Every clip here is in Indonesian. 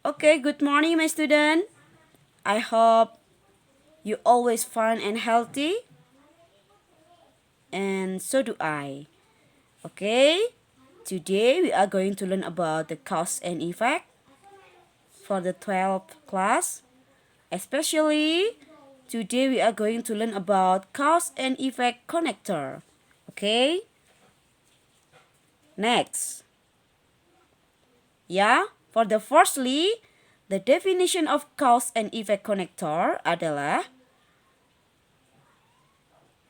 Okay, good morning, my student. I hope you always fine and healthy, and so do I. Okay, today we are going to learn about the cause and effect for the 12th class. Especially today we are going to learn about cause and effect connector. Okay, next. Ya, for the firstly, the definition of cause and effect connector adalah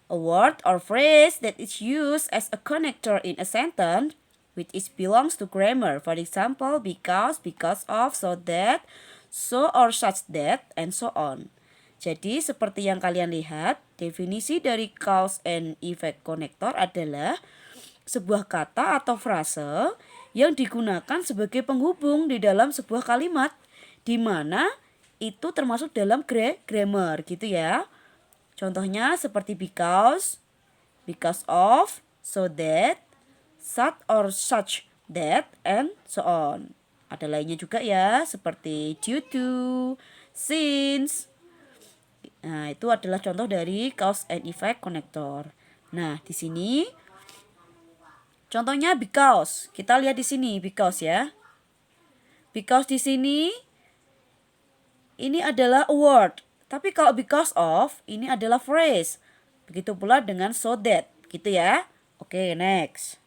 a word or phrase that is used as a connector in a sentence which is belongs to grammar. For example, because of, so that, so or such that, and so on. Jadi seperti yang kalian lihat, definisi dari cause and effect connector adalah sebuah kata atau frase yang digunakan sebagai penghubung di dalam sebuah kalimat di mana itu termasuk dalam grammar gitu ya. Contohnya seperti because of, so that, such or such that, and so on. Ada lainnya juga ya, seperti due to, since. Nah, itu adalah contoh dari cause and effect connector. Nah, di sini contohnya because. Kita lihat di sini because ya. Because di sini ini adalah a word. Tapi kalau because of, ini adalah phrase. Begitu pula dengan so that, gitu ya. Oke, next.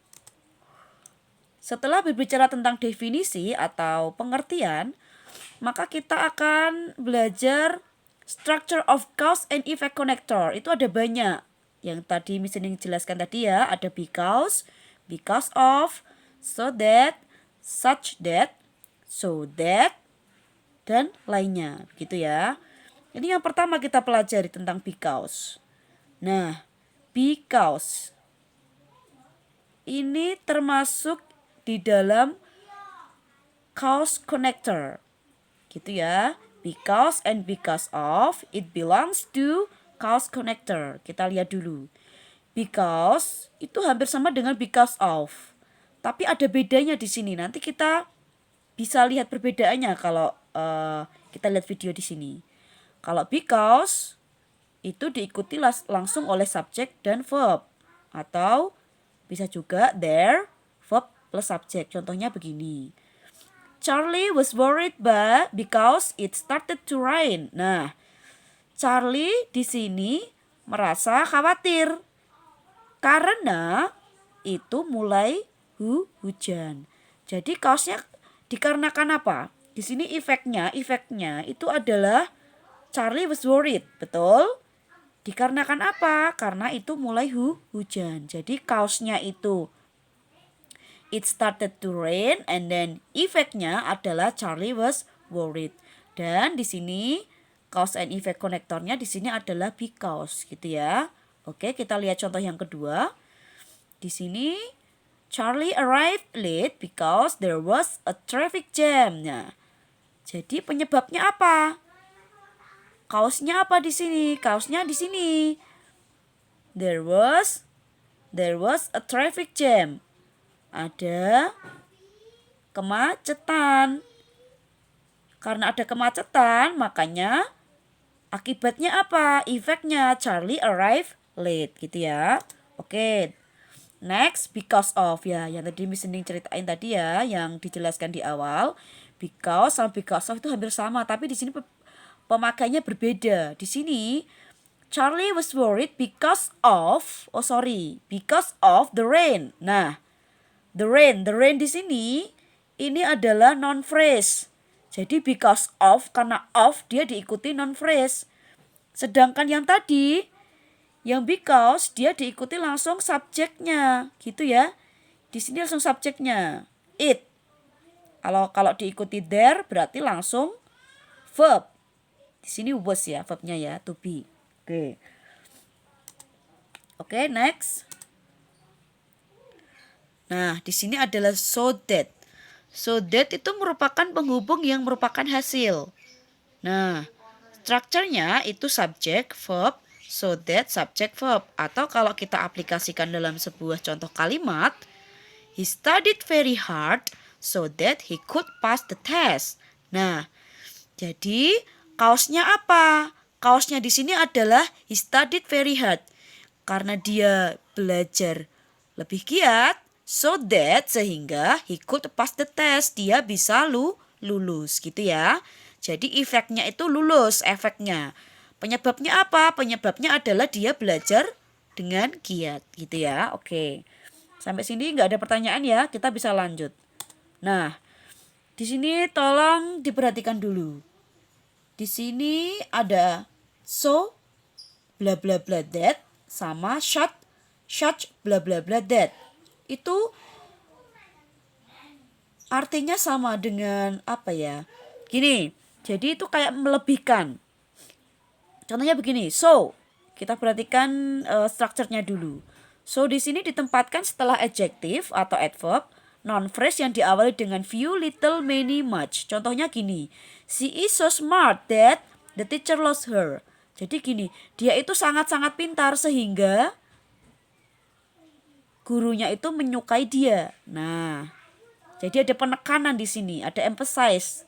Setelah berbicara tentang definisi atau pengertian, maka kita akan belajar structure of cause and effect connector. Itu ada banyak. Yang tadi Miss Ning jelaskan tadi ya, ada because of, so that, such that, so that, dan lainnya, gitu ya. Ini yang pertama kita pelajari tentang because. Nah, because ini termasuk di dalam cause connector. Gitu ya. Because and because of, it belongs to cause connector. Kita lihat dulu. Because itu hampir sama dengan because of. Tapi ada bedanya di sini. Nanti kita bisa lihat perbedaannya kalau kita lihat video di sini. Kalau because itu diikuti langsung oleh subjek dan verb. Atau bisa juga there, verb plus subjek. Contohnya begini. Charlie was worried because it started to rain. Nah, Charlie di sini merasa khawatir karena itu mulai hujan. Jadi kaosnya dikarenakan apa? Di sini efeknya itu adalah Charlie was worried, betul? Dikarenakan apa? Karena itu mulai hujan. Jadi kaosnya itu it started to rain and then efeknya adalah Charlie was worried. Dan di sini cause and effect konektornya di sini adalah because gitu ya. Oke, kita lihat contoh yang kedua. Di sini Charlie arrived late because there was a traffic jam. Nah, jadi penyebabnya apa? Kaosnya apa di sini? Kaosnya di sini. There was a traffic jam. Ada kemacetan. Karena ada kemacetan, makanya akibatnya apa? Efeknya Charlie arrived late gitu ya. Oke. Next, because of ya, yang tadi Miss Ning ceritain tadi ya, yang dijelaskan di awal. Because sama because of itu hampir sama, tapi di sini pemakaiannya berbeda. Di sini Charlie was worried because of the rain. Nah, the rain di sini ini adalah non phrase. Jadi because of, karena of dia diikuti non phrase. Sedangkan yang tadi yang because dia diikuti langsung subjeknya, gitu ya. Di sini langsung subjeknya, it. Kalau diikuti there berarti langsung verb. Di sini was ya, verbnya ya, to be. Oke, next. Nah, di sini adalah so that. So that itu merupakan penghubung yang merupakan hasil. Nah, strukturnya itu subjek, verb, so that, subjek, verb. Atau kalau kita aplikasikan dalam sebuah contoh kalimat, he studied very hard so that he could pass the test. Nah, jadi kaosnya apa? Kaosnya di sini adalah he studied very hard. Karena dia belajar lebih giat, so that sehingga he could pass the test. Dia bisa lulus gitu ya. Jadi efeknya itu lulus, efeknya. Penyebabnya apa? Penyebabnya adalah dia belajar dengan giat gitu ya. Oke. Sampai sini nggak ada pertanyaan ya, kita bisa lanjut. Nah, di sini tolong diperhatikan dulu. Di sini ada so bla bla bla that sama such bla bla bla that. Itu artinya sama dengan apa ya? Gini, jadi itu kayak melebihkan. Contohnya begini, so kita perhatikan strukturnya dulu. So di sini ditempatkan setelah adjective atau adverb non phrase yang diawali dengan few, little, many, much. Contohnya gini, she is so smart that the teacher lost her. Jadi gini, dia itu sangat-sangat pintar sehingga gurunya itu menyukai dia. Nah, jadi ada penekanan di sini, ada emphasize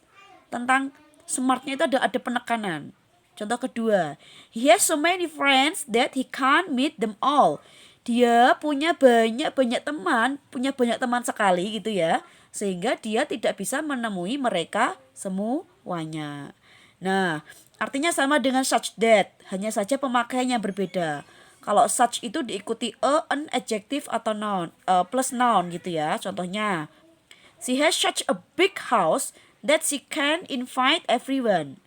tentang smartnya itu ada penekanan. Contoh kedua, he has so many friends that he can't meet them all. Dia punya banyak teman sekali gitu ya, sehingga dia tidak bisa menemui mereka semuanya. Nah, artinya sama dengan such that, hanya saja pemakaiannya berbeda. Kalau such itu diikuti an adjective atau noun, plus noun gitu ya. Contohnya, she has such a big house that she can invite everyone.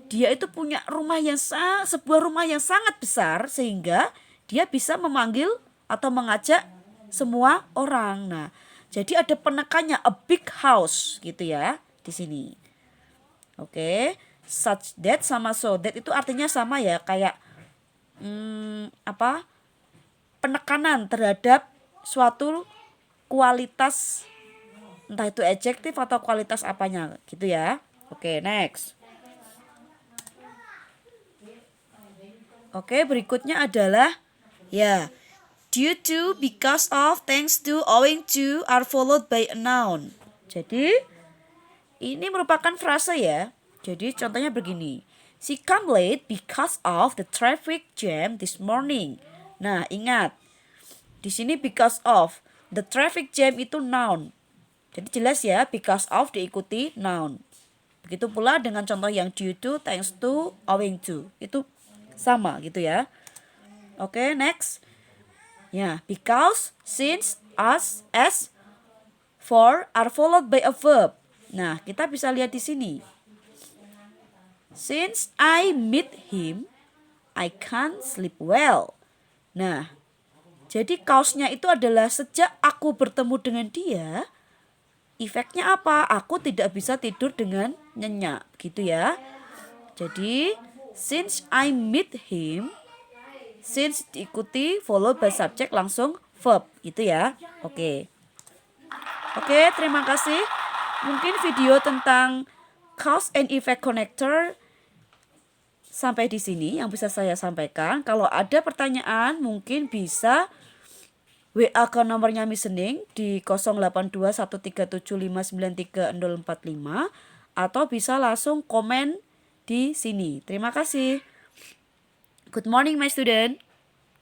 Dia itu punya sebuah rumah yang sangat besar sehingga dia bisa memanggil atau mengajak semua orang. Nah, jadi ada penekannya a big house gitu ya di sini. Oke, such that sama so that itu artinya sama ya, kayak penekanan terhadap suatu kualitas, entah itu adjektif atau kualitas apanya gitu ya. Oke, next. Oke, berikutnya adalah ya, due to, because of, thanks to, owing to are followed by a noun. Jadi ini merupakan frase ya. Jadi contohnya begini. She come late because of the traffic jam this morning. Nah, ingat. Di sini because of, the traffic jam itu noun. Jadi jelas ya, because of diikuti noun. Begitu pula dengan contoh yang due to, thanks to, owing to. Itu sama gitu ya. Oke, next. Ya, because, since, as, for are followed by a verb. Nah, kita bisa lihat di sini. Since I meet him, I can't sleep well. Nah, jadi kausnya itu adalah sejak aku bertemu dengan dia, efeknya apa? Aku tidak bisa tidur dengan nyenyak, gitu ya. Jadi, since I meet him, since diikuti follow by subject langsung verb, gitu ya. Oke, terima kasih. Mungkin video tentang cause and effect connector sampai di sini yang bisa saya sampaikan. Kalau ada pertanyaan mungkin bisa WA ke nomornya Miss Sening di 082137593045 atau bisa langsung komen di sini. Terima kasih. Good morning my student.